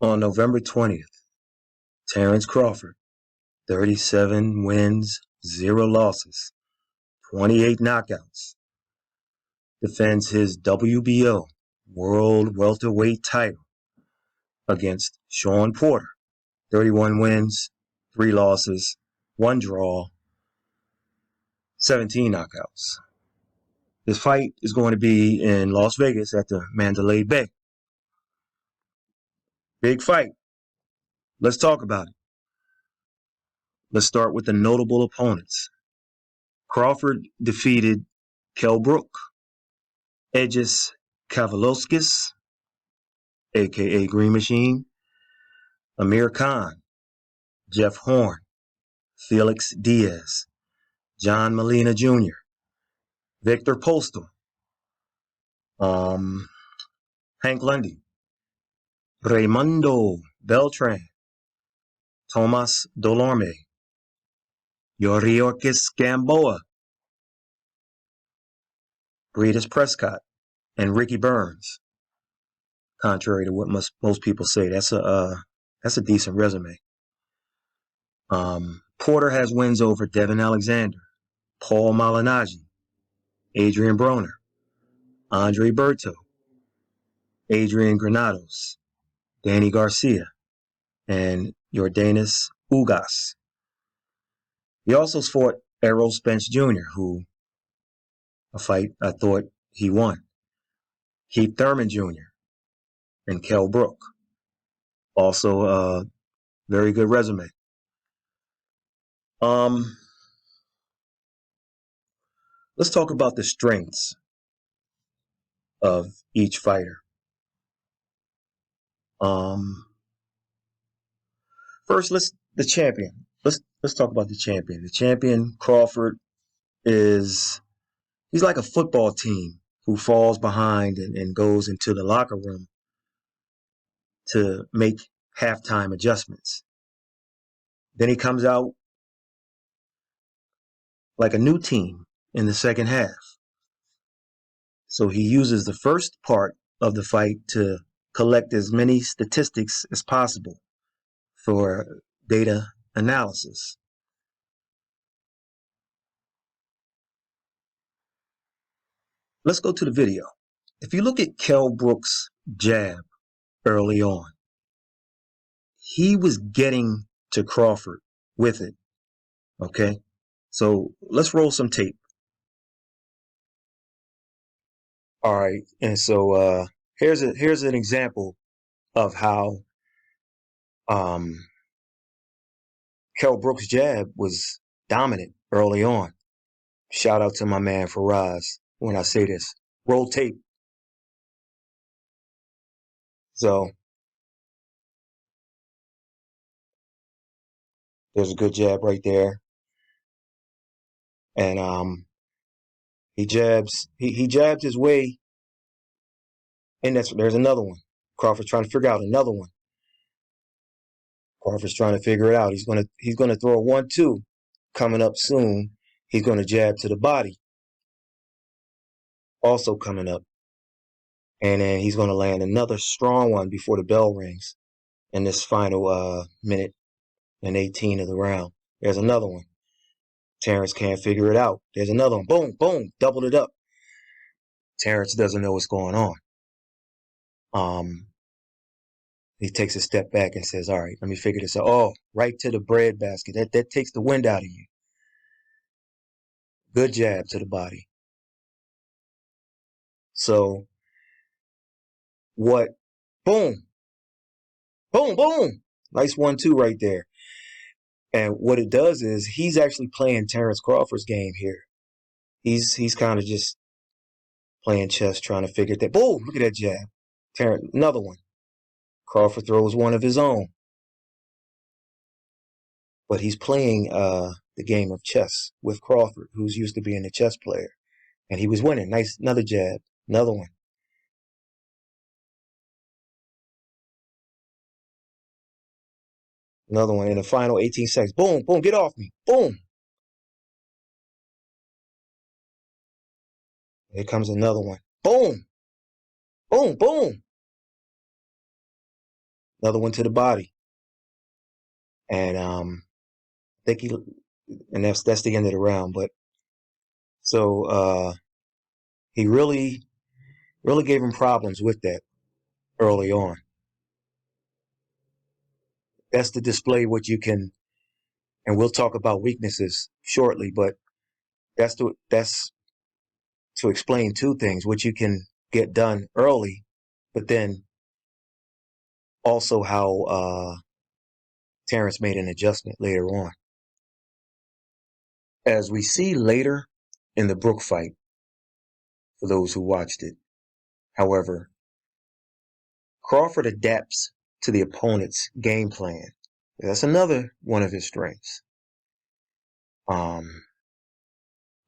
On November 20th, Terence Crawford, 37 wins, 0 losses, 28 knockouts, defends his WBO World Welterweight title against Shawn Porter, 31 wins, 3 losses, 1 draw, 17 knockouts. This fight is going to be in Las Vegas at the Mandalay Bay. Big fight. Let's talk about it. Let's start with the notable opponents. Crawford defeated Kell Brook, Edges Kavaloskis, aka Green Machine, Amir Khan, Jeff Horn, Felix Diaz, John Molina Jr., Victor Postal, Hank Lundy, Raimundo Beltran, Tomas Dolorme, Yoriorkis Gamboa, Breedis Prescott, and Ricky Burns. Contrary to what most people say, that's a decent resume. Porter has wins over Devin Alexander, Paul Malignaggi, Adrian Broner, Andre Berto, Adrian Granados, Danny Garcia, and Yordanis Ugas. He also fought Errol Spence Jr., who a fight I thought he won. Keith Thurman Jr. and Kell Brook. Also a very good resume. Let's talk about the strengths of each fighter. First, the champion. Let's talk about the champion. The champion, Crawford, he's like a football team who falls behind and goes into the locker room to make halftime adjustments. Then he comes out like a new team in the second half. So he uses the first part of the fight to collect as many statistics as possible for data analysis. Let's go to the video. If you look at Kell Brook's jab early on, he was getting to Crawford with it. Okay? So let's roll some tape. All right. And so here's an example of how Kell Brook's jab was dominant early on. Shout out to my man Faraz when I say this. Roll tape. So there's a good jab right there. And he jabbed his way. And there's another one. Crawford's trying to figure out another one. Crawford's trying to figure it out. He's gonna throw a 1-2 coming up soon. He's gonna jab to the body. Also coming up. And then he's gonna land another strong one before the bell rings in this final minute and 18 of the round. There's another one. Terence can't figure it out. There's another one. Boom, boom, doubled it up. Terence doesn't know what's going on. He takes a step back and says, all right, let me figure this out. Oh, right to the bread basket. That takes the wind out of you. Good jab to the body. So what? Boom. Boom, boom. Nice 1-2 right there. And what it does is he's actually playing Terence Crawford's game here. He's kind of just playing chess, trying to figure that. Boom, look at that jab. Terence, another one. Crawford throws one of his own. But he's playing the game of chess with Crawford, who's used to being a chess player. And he was winning. Nice, another jab, another one. Another one in the final 18 seconds. Boom, boom, get off me. Boom. Here comes another one. Boom. Boom, boom. another one to the body. And I think and that's the end of the round. But so he really gave him problems with that early on. That's to display what you can, and we'll talk about weaknesses shortly, but that's to explain two things: what you can get done early, but then also how Terence made an adjustment later on. As we see later in the Brook fight, for those who watched it, however, Crawford adapts to the opponent's game plan. That's another one of his strengths.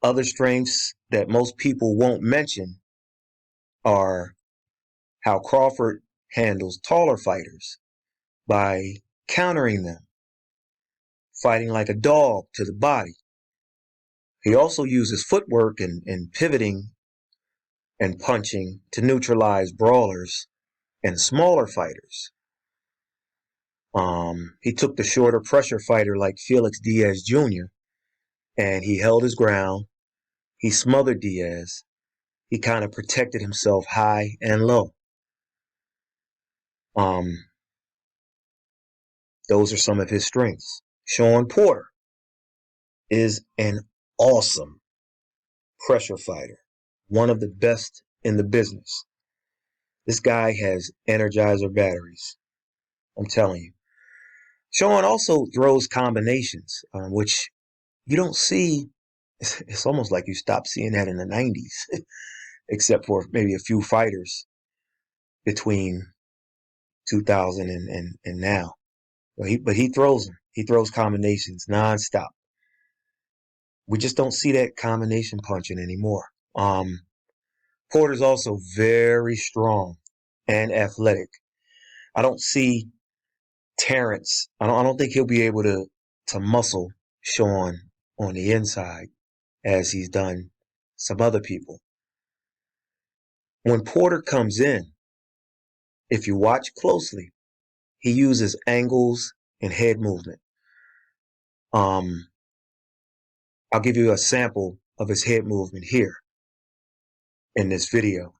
Other strengths that most people won't mention are how Crawford handles taller fighters by countering them, fighting like a dog to the body. He also uses footwork and pivoting and punching to neutralize brawlers and smaller fighters. He took the shorter pressure fighter like Felix Diaz Jr. and he held his ground. He smothered Diaz. He kind of protected himself high and low. Those are some of his strengths. Shawn Porter is an awesome pressure fighter, one of the best in the business. This guy has energizer batteries. I'm telling you. Shawn also throws combinations, which you don't see. It's almost like you stopped seeing that in the 90s, except for maybe a few fighters between 2000 and now. But he throws them. He throws combinations nonstop. We just don't see that combination punching anymore. Porter's also very strong and athletic. I don't see Terence. I don't think he'll be able to muscle Shawn on the inside as he's done some other people. When Porter comes in, if you watch closely, he uses angles and head movement. I'll give you a sample of his head movement here in this video.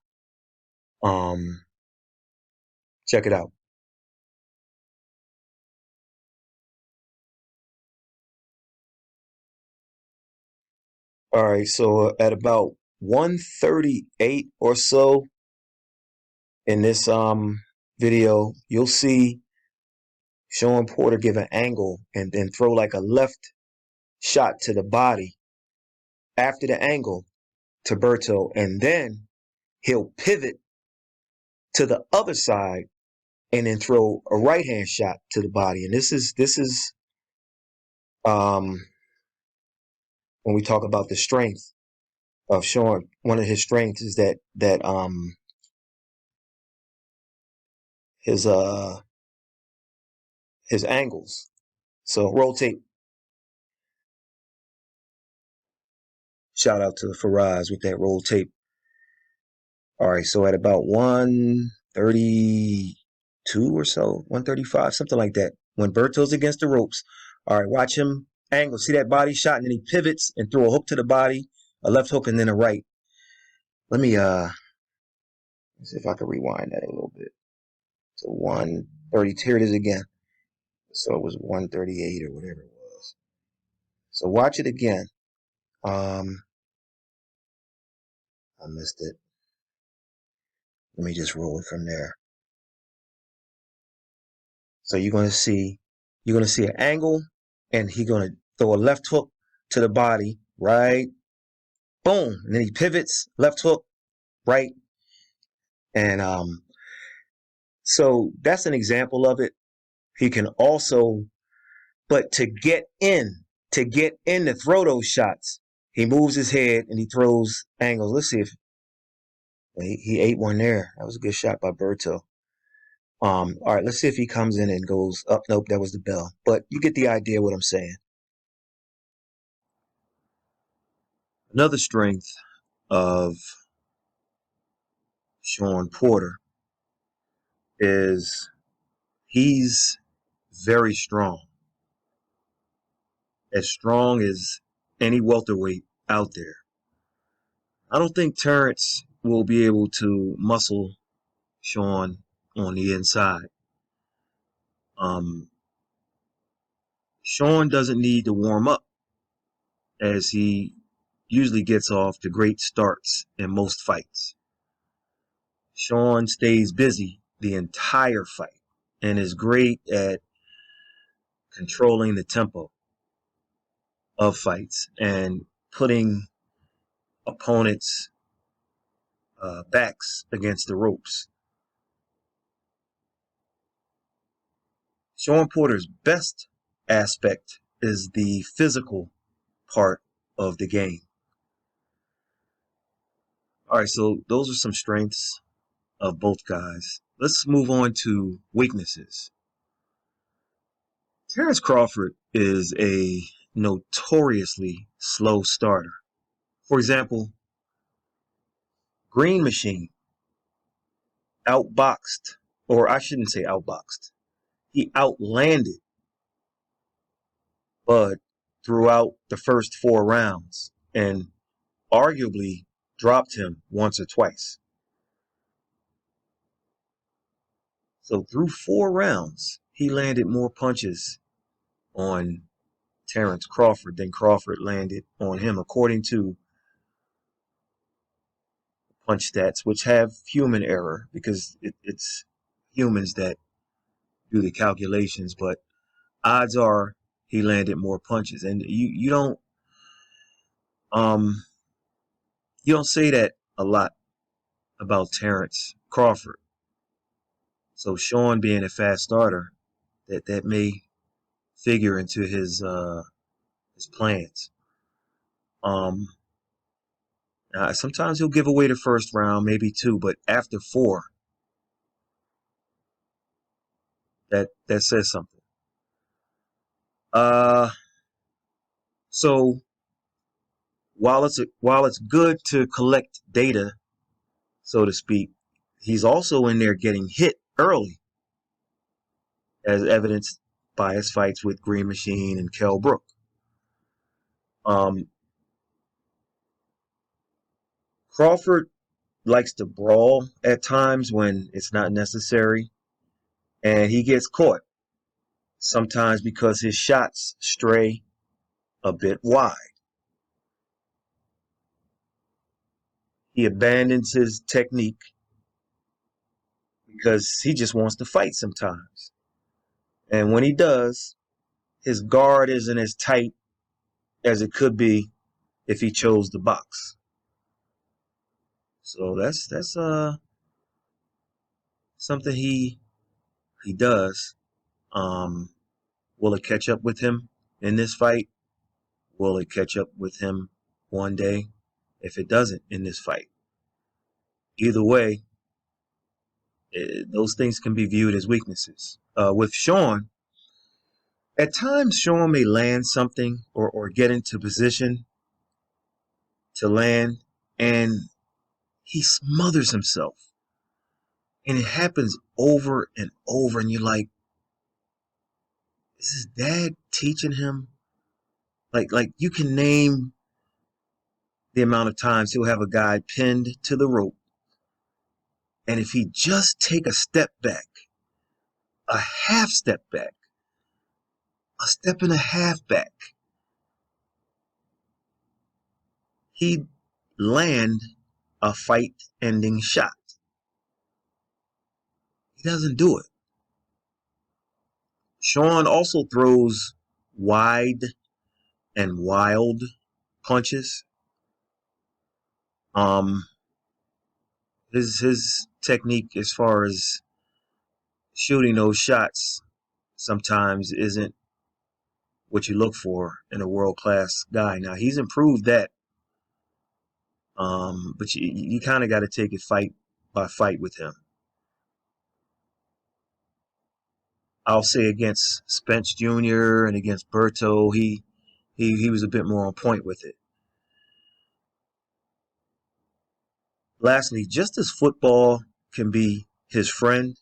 Check it out. All right, so at about 138 or so in this video, you'll see Shawn Porter give an angle and then throw like a left shot to the body after the angle to Berto, and then he'll pivot to the other side and then throw a right hand shot to the body. And this is when we talk about the strength of Shawn, one of his strengths is that his angles. So roll tape. Shout out to Faraz with that roll tape. All right, so at about 132 or so, 135, something like that, when Berto's against the ropes, all right, watch him angle. See that body shot, and then he pivots and throw a hook to the body, a left hook, and then a right. Let me see if I can rewind that a little bit. So 132, here it is again. So it was 138 or whatever it was. So watch it again. I missed it. Let me just roll it from there. So you're gonna see an angle, and he's gonna throw a left hook to the body, right? Boom, and then he pivots, left hook, right, and so that's an example of it. He can also, but to get in to throw those shots, he moves his head and he throws angles. Let's see if he ate one there. That was a good shot by Berto. All right, let's see if he comes in and goes up. Nope, that was the bell. But you get the idea what I'm saying. Another strength of Shawn Porter is He's very strong as any welterweight out there. I don't think Terence will be able to muscle Shawn on the inside. Shawn doesn't need to warm up, as he usually gets off to great starts in most fights. Shawn stays busy the entire fight and is great at controlling the tempo of fights and putting opponents' backs against the ropes. Shawn Porter's best aspect is the physical part of the game. All right, so those are some strengths of both guys. Let's move on to weaknesses. Terence Crawford is a notoriously slow starter. For example, Green Machine outboxed, or I shouldn't say outboxed, he outlanded Bud throughout the first 4 rounds and arguably dropped him once or twice. So through 4 rounds, he landed more punches on Terence Crawford than Crawford landed on him, according to punch stats, which have human error because it's humans that do the calculations, but odds are he landed more punches. And you don't say that a lot about Terence Crawford. So Shawn being a fast starter, that may figure into his plans. Sometimes he'll give away the first round, maybe 2, but after 4, that says something. So while it's good to collect data, so to speak, he's also in there getting hit early, as evidenced by his fights with Green Machine and Kell Brook. Crawford likes to brawl at times when it's not necessary, and he gets caught sometimes because his shots stray a bit wide. He abandons his technique because he just wants to fight sometimes. And when he does, his guard isn't as tight as it could be if he chose the box. So that's something he does. Will it catch up with him in this fight? Will it catch up with him one day if it doesn't in this fight? Either way, those things can be viewed as weaknesses. With Shawn, at times Shawn may land something or get into position to land, and he smothers himself. And it happens over and over, and you're like, is his dad teaching him? Like you can name the amount of times he'll have a guy pinned to the rope, and if he just take a step back, a half step back, a step and a half back, he'd land a fight-ending shot. He doesn't do it. Shawn also throws wide and wild punches. His technique as far as shooting those shots sometimes isn't what you look for in a world-class guy. Now, he's improved that, but you kind of got to take it fight by fight with him. I'll say against Spence Jr. and against Berto, he was a bit more on point with it. Lastly, just as football can be his friend,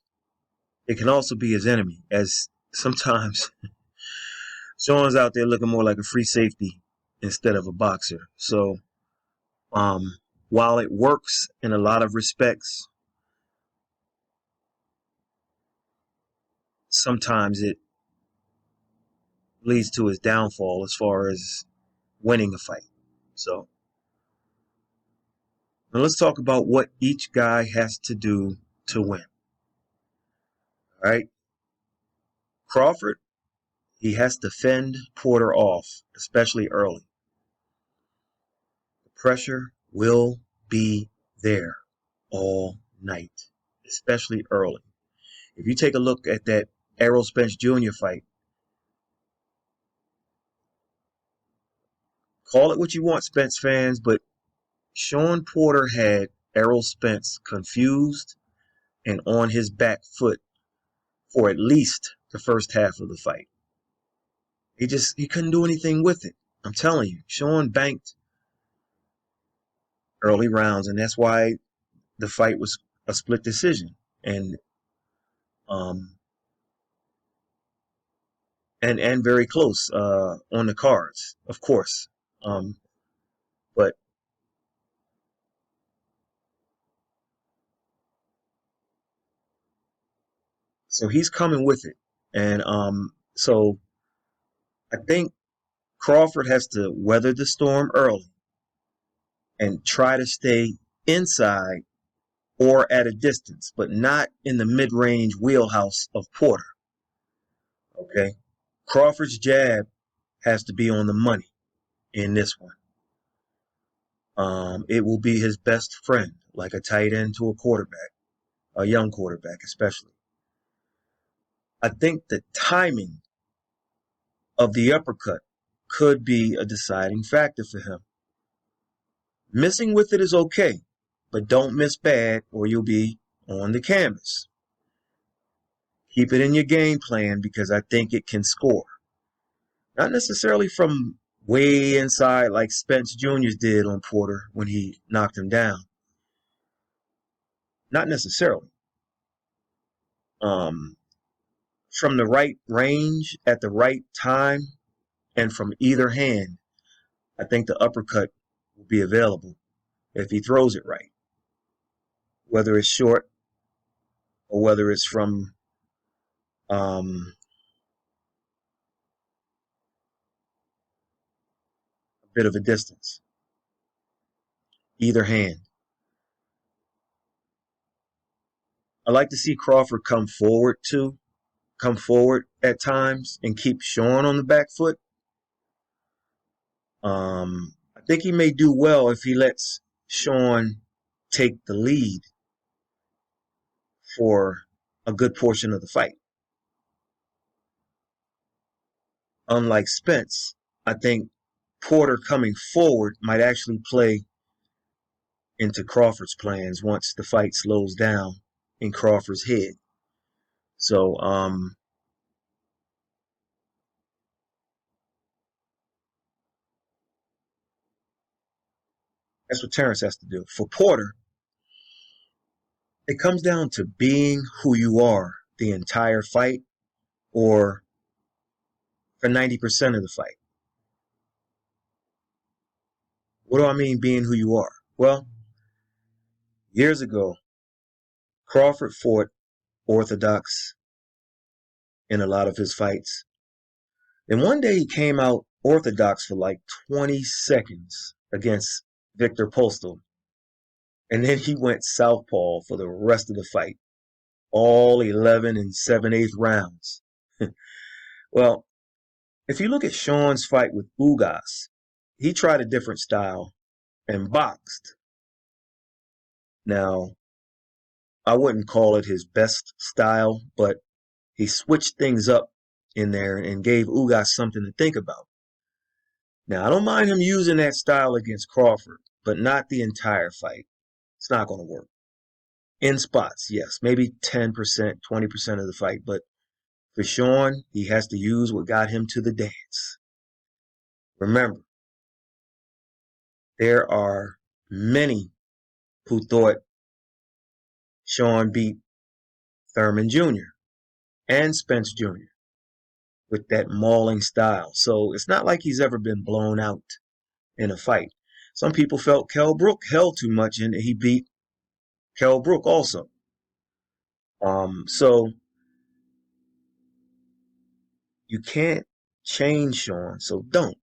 it can also be his enemy, as sometimes Shawn's out there looking more like a free safety instead of a boxer. So while it works in a lot of respects, sometimes it leads to his downfall as far as winning a fight. So now let's talk about what each guy has to do to win. All right. Crawford, he has to fend Porter off, especially early. The pressure will be there all night, especially early. If you take a look at that Errol Spence Jr. fight, call it what you want, Spence fans, but Shawn Porter had Errol Spence confused and on his back foot for at least the first half of the fight. He couldn't do anything with it. I'm telling you, Shawn banked early rounds, and that's why the fight was a split decision. And um and very close on the cards, of course. But so he's coming with it. And so I think Crawford has to weather the storm early and try to stay inside or at a distance, but not in the mid-range wheelhouse of Porter. Okay? Crawford's jab has to be on the money in this one. It will be his best friend, like a tight end to a quarterback, a young quarterback especially. I think the timing of the uppercut could be a deciding factor for him. Missing with it is okay, but don't miss bad or you'll be on the canvas. Keep it in your game plan because I think it can score. Not necessarily from way inside like Spence Jr. did on Porter when he knocked him down. Not necessarily. Um, from the right range at the right time and from either hand, I think the uppercut will be available if he throws it right. Whether it's short or whether it's from a bit of a distance. Either hand. I like to see Crawford come forward too. Come forward at times and keep Shawn on the back foot. I think he may do well if he lets Shawn take the lead for a good portion of the fight. Unlike Spence, I think Porter coming forward might actually play into Crawford's plans once the fight slows down in Crawford's head. So that's what Terence has to do. For Porter, it comes down to being who you are the entire fight or for 90% of the fight. What do I mean being who you are? Well, years ago, Crawford fought orthodox in a lot of his fights. And one day he came out orthodox for like 20 seconds against Victor Postal. And then he went southpaw for the rest of the fight, all 11 and 7/8 rounds. Well, if you look at Shawn's fight with Ugas, he tried a different style and boxed. Now, I wouldn't call it his best style, but he switched things up in there and gave Ugas something to think about. Now, I don't mind him using that style against Crawford, but not the entire fight. It's not going to work. In spots, yes, maybe 10%, 20% of the fight, but for Shawn, he has to use what got him to the dance. Remember, there are many who thought Shawn beat Thurman Jr. and Spence Jr. with that mauling style. So it's not like he's ever been blown out in a fight. Some people felt Kell Brook held too much and he beat Kell Brook also. So you can't change Shawn, so don't.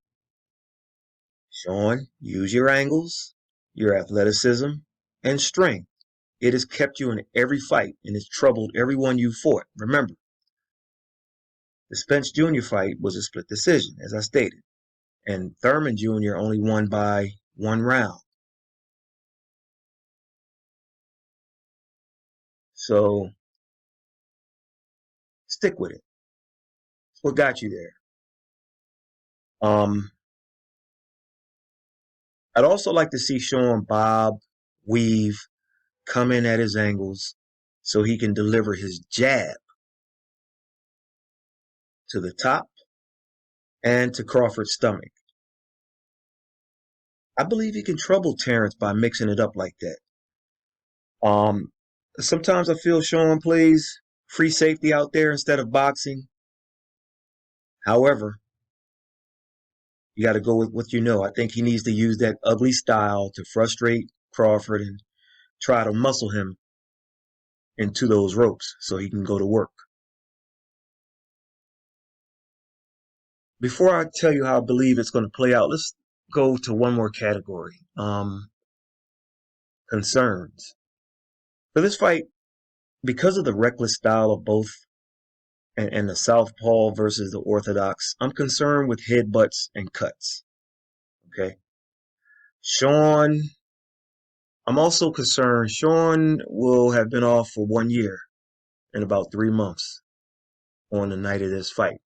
Shawn, use your angles, your athleticism, and strength. It has kept you in every fight and it's troubled everyone you fought. Remember, the Spence Jr. fight was a split decision, as I stated, and Thurman Jr. only won by 1 round. So stick with it. It's what got you there. I'd also like to see Shawn bob, weave, come in at his angles so he can deliver his jab to the top and to Crawford's stomach. I believe he can trouble Terence by mixing it up like that. Sometimes I feel Shawn plays free safety out there instead of boxing. However, you got to go with what you know. I think he needs to use that ugly style to frustrate Crawford and try to muscle him into those ropes so he can go to work. Before I tell you how I believe it's going to play out, let's go to one more category. Concerns. For this fight, because of the reckless style of both and the southpaw versus the orthodox, I'm concerned with headbutts and cuts. Okay. Shawn, I'm also concerned Shawn will have been off for 1 year and about 3 months on the night of this fight.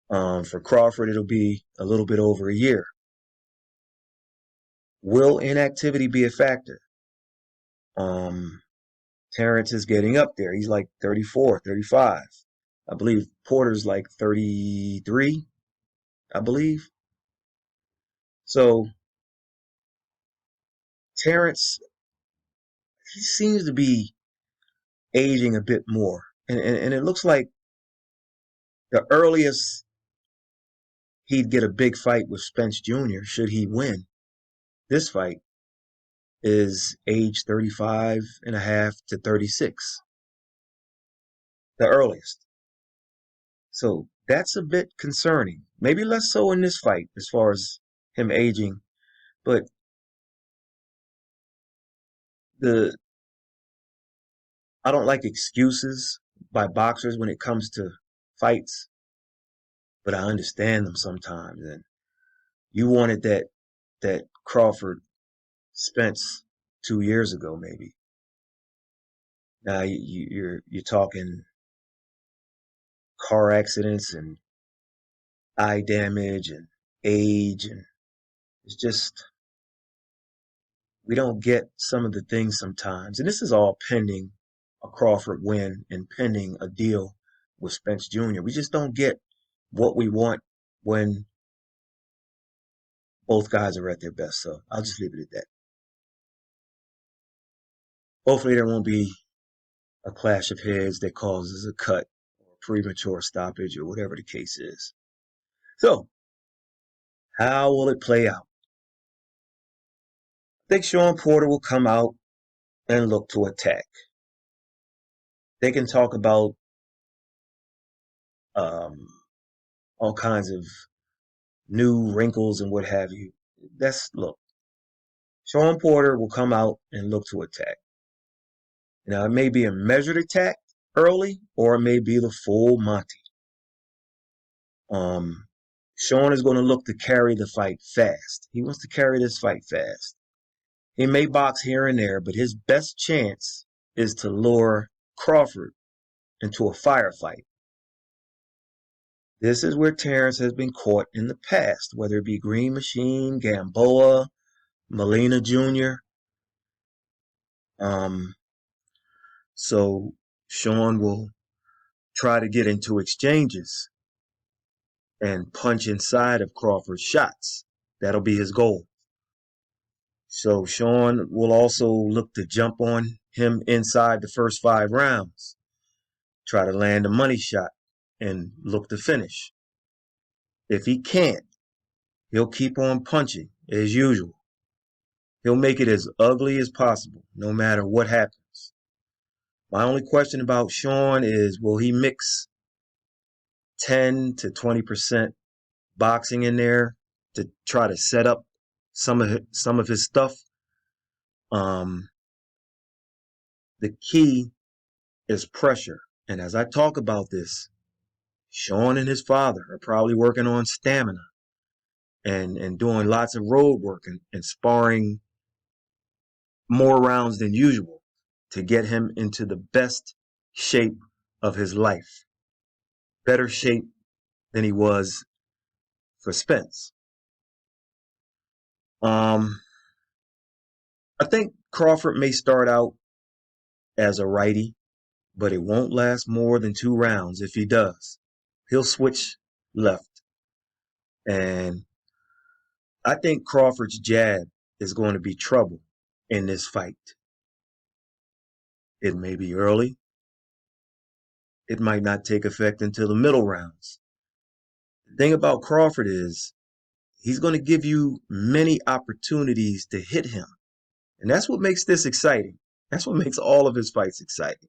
For Crawford, it'll be a little bit over a year. Will inactivity be a factor? Terence is getting up there. He's like 34, 35. I believe Porter's like 33, I believe. So Terence, he seems to be aging a bit more. And it looks like the earliest he'd get a big fight with Spence Jr., should he win this fight, is age 35 and a half to 36. The earliest. So that's a bit concerning. Maybe less so in this fight as far as him aging. But the I don't like excuses by boxers when it comes to fights, but I understand them sometimes. And you wanted that Crawford Spence 2 years ago, maybe. Now you're talking car accidents and eye damage and age, and it's just we don't get some of the things sometimes. And this is all pending a Crawford win and pending a deal with Spence Jr. We just don't get what we want when both guys are at their best. So I'll just leave it at that. Hopefully there won't be a clash of heads that causes a cut or premature stoppage or whatever the case is. So how will it play out? I think Shawn Porter will come out and look to attack. They can talk about all kinds of new wrinkles and what have you. Look, Shawn Porter will come out and look to attack. Now, it may be a measured attack early, or it may be the full Monty. Shawn is going to look to carry the fight fast. He wants to carry this fight fast. He may box here and there, but his best chance is to lure Crawford into a firefight. This is where Terence has been caught in the past, whether it be Green Machine, Gamboa, Molina Jr. So Shawn will try to get into exchanges and punch inside of Crawford's shots. That'll be his goal. So Shawn will also look to jump on him inside the first 5 rounds. try to land a money shot, and look to finish. If he can't, he'll keep on punching as usual. He'll make it as ugly as possible, no matter what happens. My only question about Shawn is, will he mix 10 to 20% boxing in there to try to set up some of his stuff? Um, the key is pressure. And as I talk about this, Shawn and his father are probably working on stamina and doing lots of road work and sparring more rounds than usual to get him into the best shape of his life. Better shape than he was for Spence. I think Crawford may start out as a righty, but it won't last more than 2 rounds. If he does, he'll switch left. And I think Crawford's jab is going to be trouble in this fight. It may be early. It might not take effect until the middle rounds. The thing about Crawford is he's going to give you many opportunities to hit him. And that's what makes this exciting. That's what makes all of his fights exciting.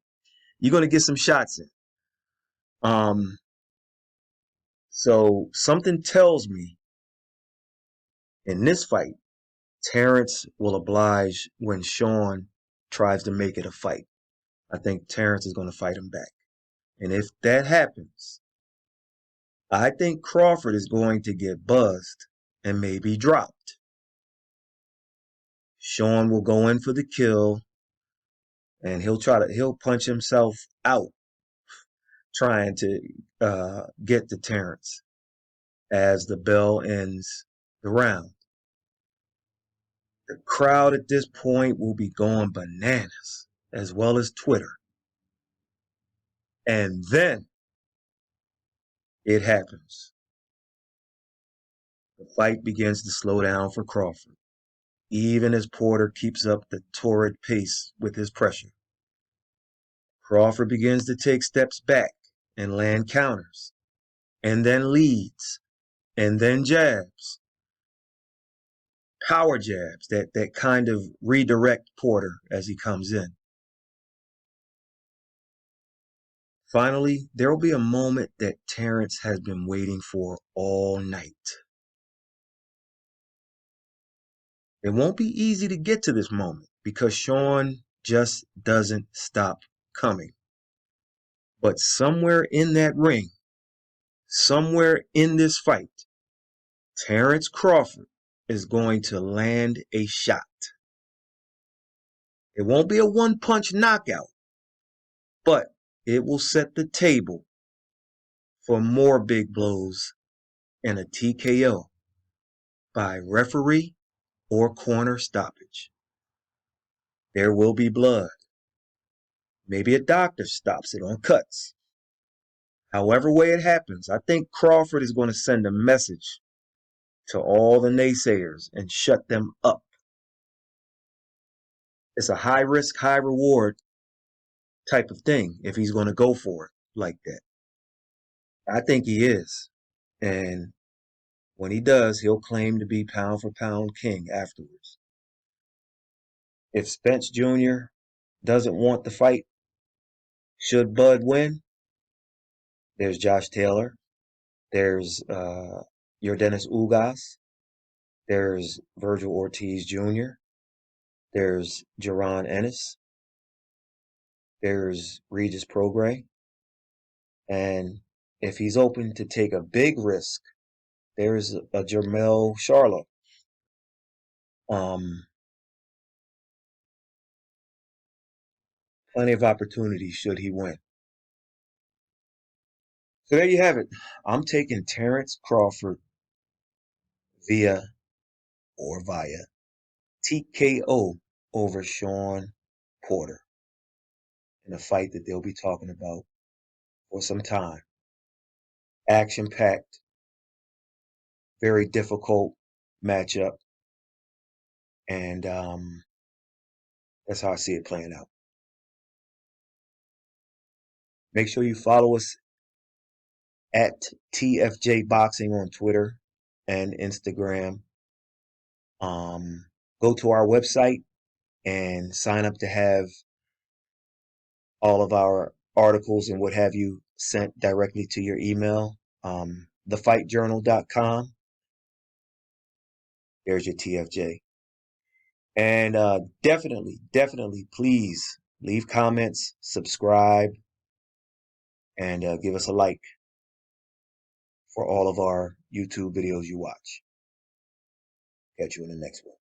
You're going to get some shots in. So something tells me in this fight, Terence will oblige when Shawn tries to make it a fight. I think Terence is going to fight him back. And if that happens, I think Crawford is going to get buzzed and maybe dropped. Shawn will go in for the kill and he'll punch himself out trying to get to Terence as the bell ends the round. The crowd at this point will be going bananas, as well as Twitter. And then it happens. The fight begins to slow down for Crawford, even as Porter keeps up the torrid pace with his pressure. Crawford begins to take steps back and land counters, and then leads, and then jabs. Power jabs that kind of redirect Porter as he comes in. Finally, there will be a moment that Terence has been waiting for all night. It won't be easy to get to this moment because Shawn just doesn't stop coming. But somewhere in that ring, somewhere in this fight, Terence Crawford is going to land a shot. It won't be a one-punch knockout, but it will set the table for more big blows and a TKO by referee or corner stoppage. There will be blood. Maybe a doctor stops it on cuts. However way it happens, I think Crawford is going to send a message to all the naysayers and shut them up. It's a high risk, high reward type of thing if he's going to go for it like that. I think he is. And when he does, he'll claim to be pound for pound king afterwards. If Spence Jr. doesn't want the fight, should Bud win, there's Josh Taylor. There's Yordenis Ugas. There's Virgil Ortiz Jr. There's Jaron Ennis. There's Regis Prograis. And if he's open to take a big risk, there's a Jermell Charlo. Plenty of opportunities should he win. So there you have it. I'm taking Terence Crawford via TKO over Shawn Porter in a fight that they'll be talking about for some time. Action-packed, very difficult matchup, and that's how I see it playing out. Make sure you follow us at TFJ Boxing on Twitter and Instagram. Go to our website and sign up to have all of our articles and what have you sent directly to your email. Thefightjournal.com. There's your TFJ. And definitely, please leave comments, subscribe, and give us a like for all of our YouTube videos you watch. Catch you in the next one.